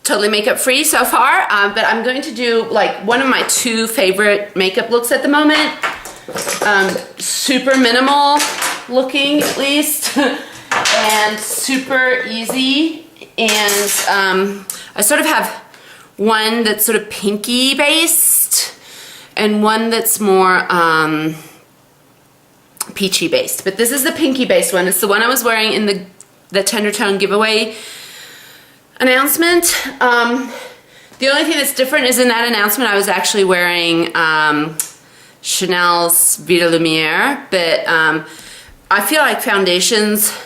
Totally makeup free so far, but I'm going to do like one of my two favorite makeup looks at the moment. Super minimal looking at least, and super easy. And I sort of have one that's sort of pinky based and one that's more peachy based. But this is the pinky based one. It's the one I was wearing in the Tender Tone giveaway announcement. The only thing that's different is in that announcement I was actually wearing Chanel's Vita Lumiere, but I feel like foundations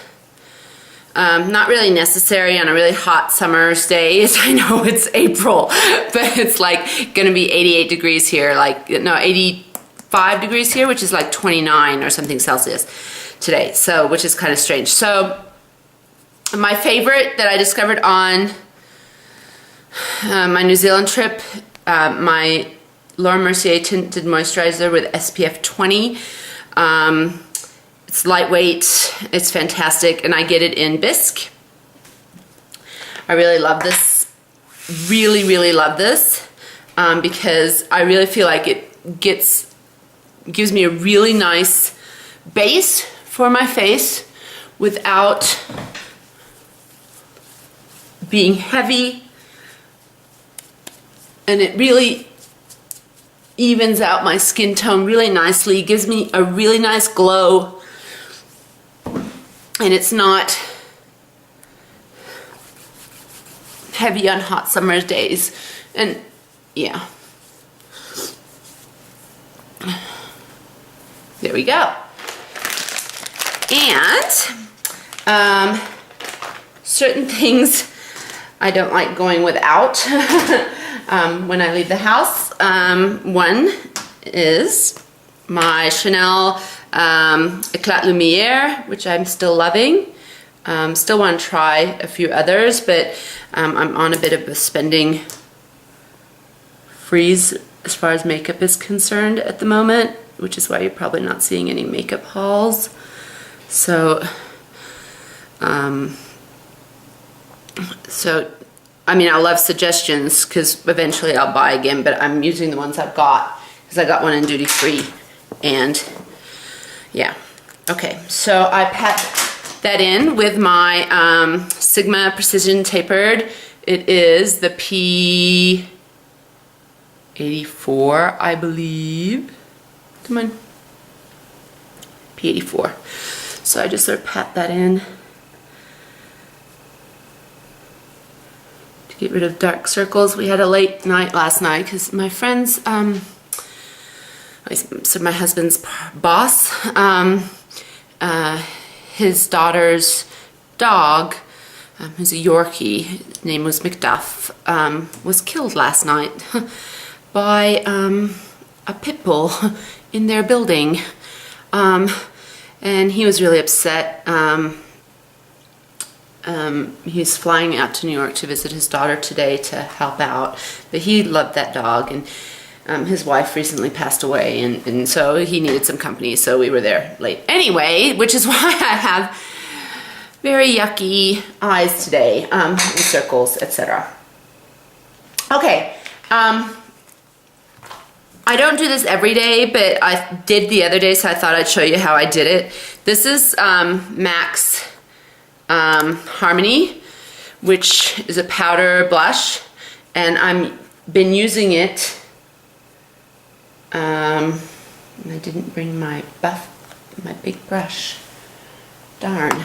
not really necessary on a really hot summer's days. I know it's April, but it's like gonna be 88 degrees here, like no, 85 degrees here, which is like 29 or something Celsius today, so which is kind of strange. So my favorite that I discovered on my New Zealand trip, my Laura Mercier Tinted Moisturizer with SPF 20. It's lightweight, it's fantastic, and I get it in Bisque. I really love this, really love this, because I really feel like it gives me a really nice base for my face without being heavy, and it really evens out my skin tone really nicely, gives me a really nice glow, and it's not heavy on hot summer days. And yeah, there we go. And certain things I don't like going without when I leave the house. One is my Chanel Eclat Lumiere, which I'm still loving. Still want to try a few others, but I'm on a bit of a spending freeze as far as makeup is concerned at the moment, which is why you're probably not seeing any makeup hauls. So, I mean, I love suggestions because eventually I'll buy again, but I'm using the ones I've got because I got one in duty free. And yeah, okay, so I pat that in with my Sigma Precision Tapered. It is the P84, I believe. Come on, P84. So I just sort of pat that in to get rid of dark circles. We had a late night last night because my friend's, so my husband's boss, his daughter's dog, who's a Yorkie, his name was Macduff, was killed last night by a pit bull in their building. And he was really upset. He's flying out to New York to visit his daughter today to help out. But he loved that dog, and his wife recently passed away, and so he needed some company, so we were there late. Anyway, which is why I have very yucky eyes today, with circles, etc. Okay. I don't do this every day, but I did the other day, so I thought I'd show you how I did it. This is MAC's Harmony, which is a powder blush, and I've been using it. I didn't bring my big brush. Darn.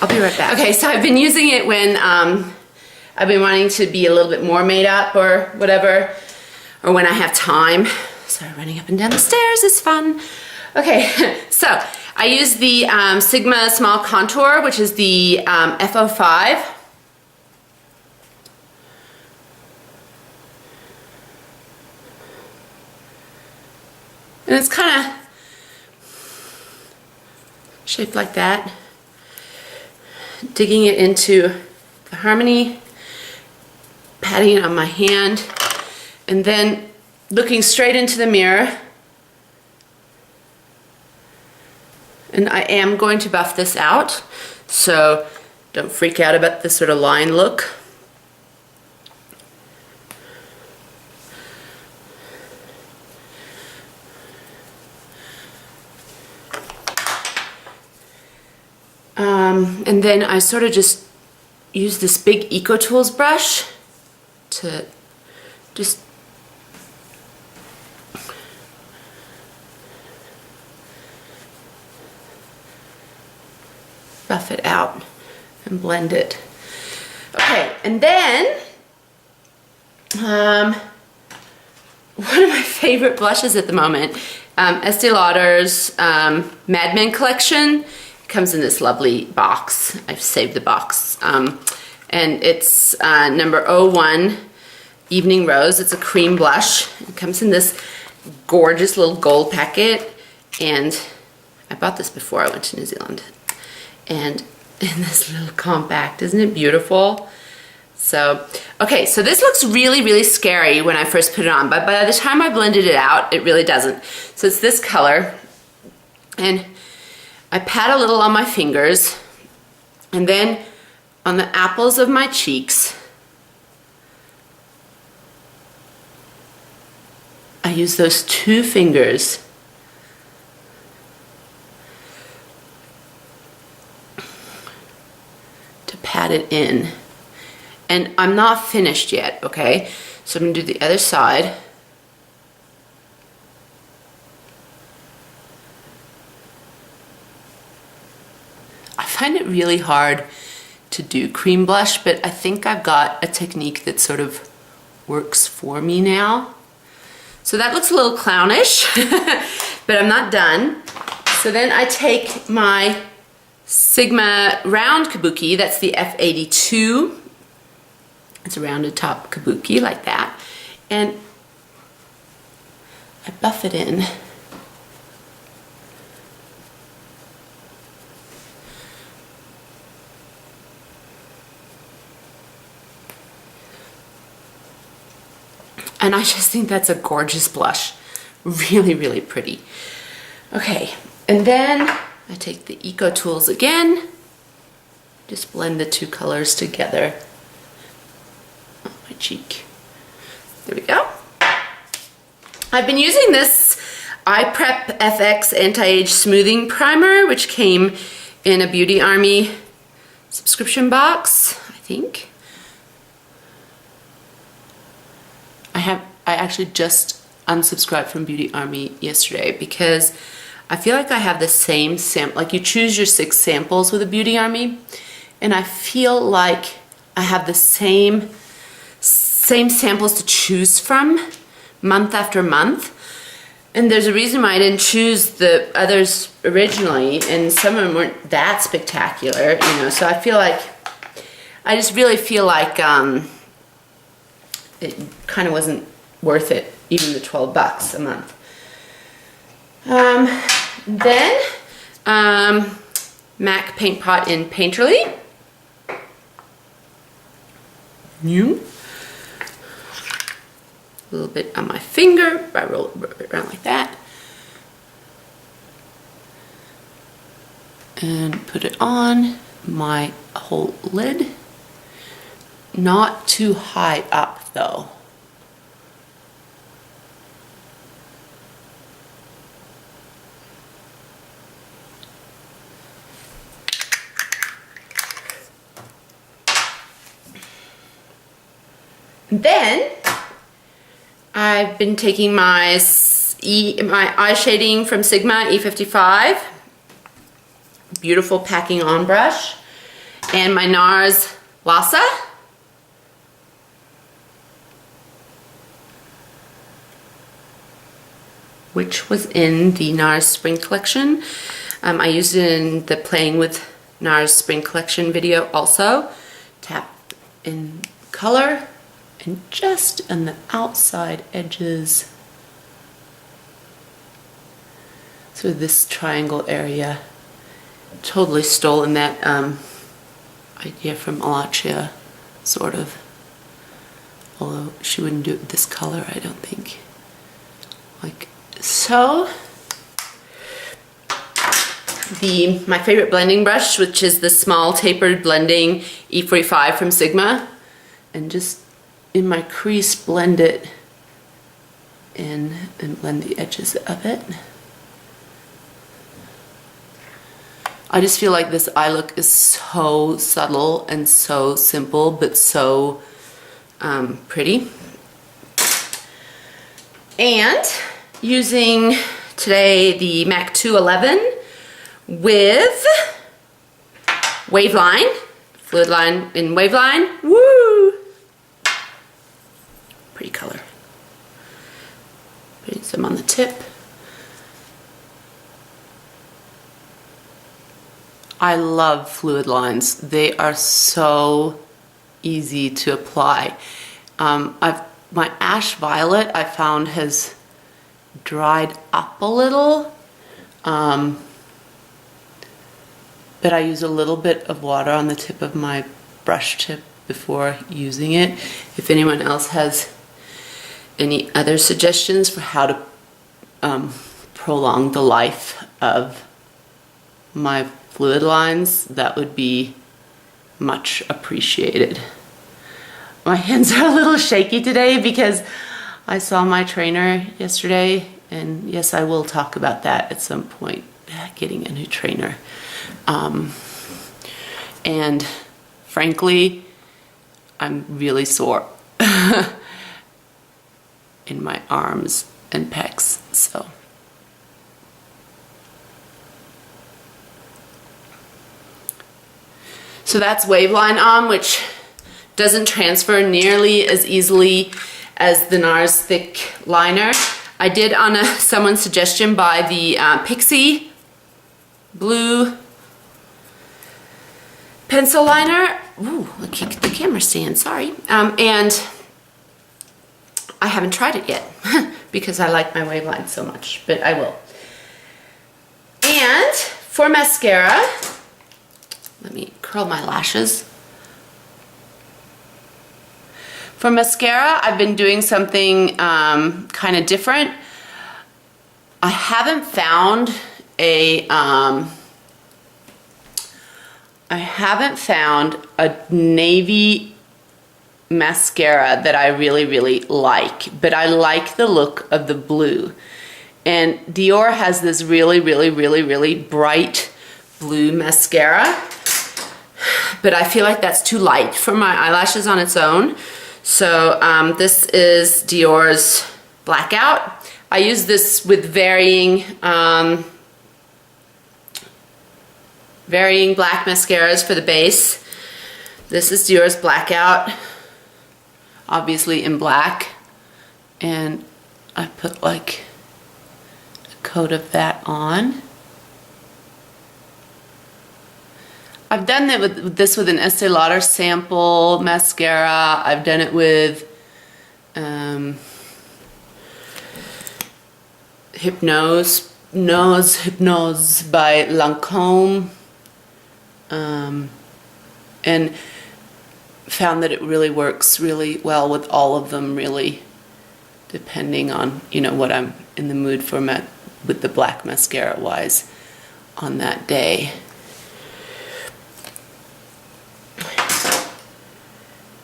I'll be right back. Okay, so I've been using it when I've been wanting to be a little bit more made up or whatever, or when I have time. Sorry, running up and down the stairs is fun. Okay, so I use the Sigma Small Contour, which is the F05. And it's kind of shaped like that. Digging it into the Harmony, patting it on my hand, and then looking straight into the mirror. And I am going to buff this out, so don't freak out about this sort of line look. And then I sort of just use this big Eco Tools brush to just buff it out and blend it. Okay, and then one of my favorite blushes at the moment, Estee Lauder's Mad Men collection. Comes in this lovely box. I've saved the box. And it's number 01 Evening Rose. It's a cream blush. It comes in this gorgeous little gold packet. And I bought this before I went to New Zealand. And in this little compact. Isn't it beautiful? So, okay, so this looks really, really scary when I first put it on. But by the time I blended it out, it really doesn't. So it's this color. And I pat a little on my fingers, and then on the apples of my cheeks, I use those two fingers to pat it in. And I'm not finished yet, okay? So I'm gonna do the other side. I find it really hard to do cream blush, but I think I've got a technique that sort of works for me now. So that looks a little clownish, but I'm not done. So then I take my Sigma round kabuki, that's the F82. It's a rounded top kabuki like that. And I buff it in. And I just think that's a gorgeous blush. Really, really pretty. Okay, and then I take the Eco Tools again. Just blend the two colors together on my cheek. There we go. I've been using this Prep FX Anti-Age Smoothing Primer, which came in a Beauty Army subscription box, I think. I actually just unsubscribed from Beauty Army yesterday because I feel like I have the same sample, like you choose your 6 samples with a Beauty Army, and I feel like I have the same samples to choose from month after month. And there's a reason why I didn't choose the others originally, and some of them weren't that spectacular, you know, so I feel like, I just really feel like it kind of wasn't worth it, even the 12 bucks a month. Then MAC Paintpot in Painterly. New. A little bit on my finger. I roll it around like that. And put it on my whole lid. Not too high up though. Then I've been taking my eye shading from Sigma E55, beautiful packing on brush, and my Nars Lhasa, which was in the Nars Spring Collection. I used it in the Playing with Nars Spring Collection video also. Tap in color. And just on the outside edges through this triangle area. Totally stolen that idea from Anastasia, sort of. Although she wouldn't do it this color, I don't think. Like so. My favorite blending brush, which is the small tapered blending E45 from Sigma, and just in my crease blend it in and blend the edges of it. I just feel like this eye look is so subtle and so simple, but so pretty. And using today the MAC 211 with Waveline, Fluidline in Waveline. Woo! Pretty color. Putting some on the tip. I love fluid lines. They are so easy to apply. My Ash Violet I found has dried up a little, but I use a little bit of water on the tip of my brush tip before using it. If anyone else has any other suggestions for how to prolong the life of my fluid lines, that would be much appreciated. My hands are a little shaky today because I saw my trainer yesterday, and yes, I will talk about that at some point, getting a new trainer. And frankly, I'm really sore in my arms and pecs, so. So that's Waveline on, which doesn't transfer nearly as easily as the Nars thick liner. I did, on someone's suggestion, buy the Pixie blue pencil liner. Ooh, I kicked the camera stand, sorry. And I haven't tried it yet because I like my Waveline so much, but I will. And for mascara, let me curl my lashes. For mascara, I've been doing something kind of different. I haven't found a navy mascara that I really, really like, but I like the look of the blue. And Dior has this really, really, really, really bright blue mascara, but I feel like that's too light for my eyelashes on its own. So this is Dior's Blackout. I use this with varying black mascaras for the base. This is Dior's Blackout, obviously in black, and I put like a coat of that on. I've done it with this with an Estee Lauder sample mascara. I've done it with Hypnose by Lancome, and found that it really works really well with all of them, really, depending on, you know, what I'm in the mood for with the black mascara wise on that day.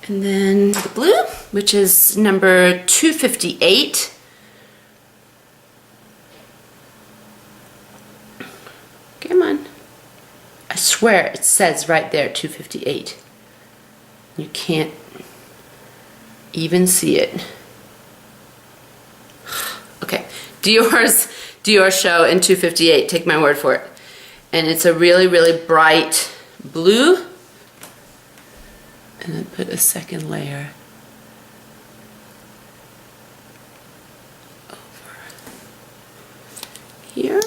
And then the blue, which is number 258. Come on. I swear it says right there 258. You can't even see it. Okay, Diorshow in 258, take my word for it. And it's a really, really bright blue. And then put a second layer over here.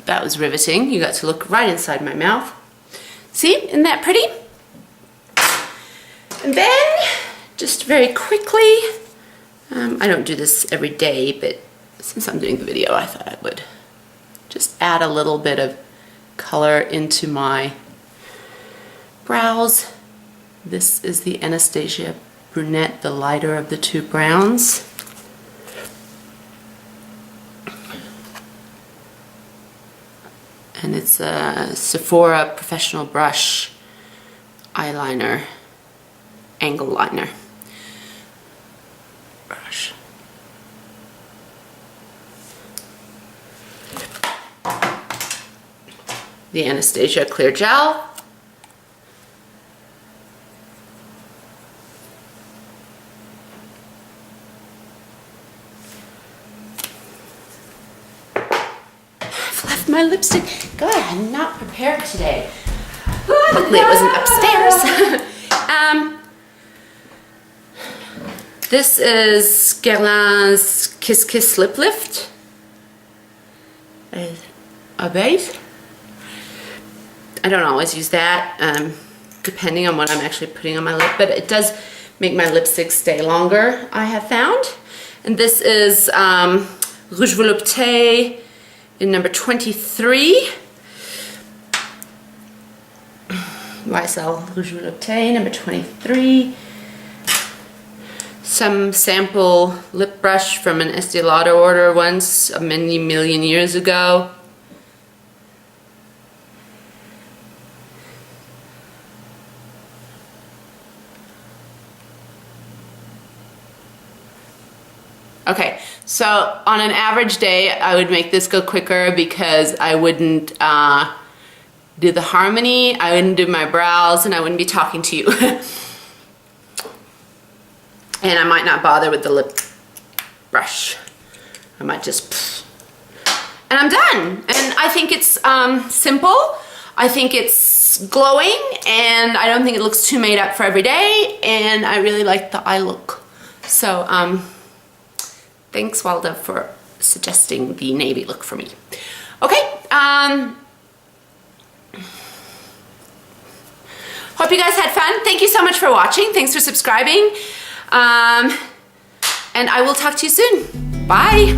that was riveting. You got to look right inside my mouth. See, isn't that pretty? And then, just very quickly, I don't do this every day, but since I'm doing the video, I thought I would just add a little bit of color into my brows. This is the Anastasia Brunette, the lighter of the two browns. And it's a Sephora Professional Brush eyeliner, angle liner brush. The Anastasia Clear Gel. My lipstick. God, I'm not prepared today. Luckily it wasn't upstairs. This is Guerlain's Kiss Kiss Lip Lift. A beige. I don't always use that, depending on what I'm actually putting on my lip, but it does make my lipstick stay longer, I have found. And this is Rouge Volupte in number 23. YSL Rouge Volupte, number 23. Some sample lip brush from an Estee Lauder order once, a many million years ago. Okay, so on an average day, I would make this go quicker because I wouldn't do the harmony, I wouldn't do my brows, and I wouldn't be talking to you. And I might not bother with the lip brush. I might just, and I'm done. And I think it's simple. I think it's glowing, and I don't think it looks too made up for every day, and I really like the eye look. So, thanks, Walda, for suggesting the navy look for me. Okay, hope you guys had fun. Thank you so much for watching. Thanks for subscribing. And I will talk to you soon. Bye.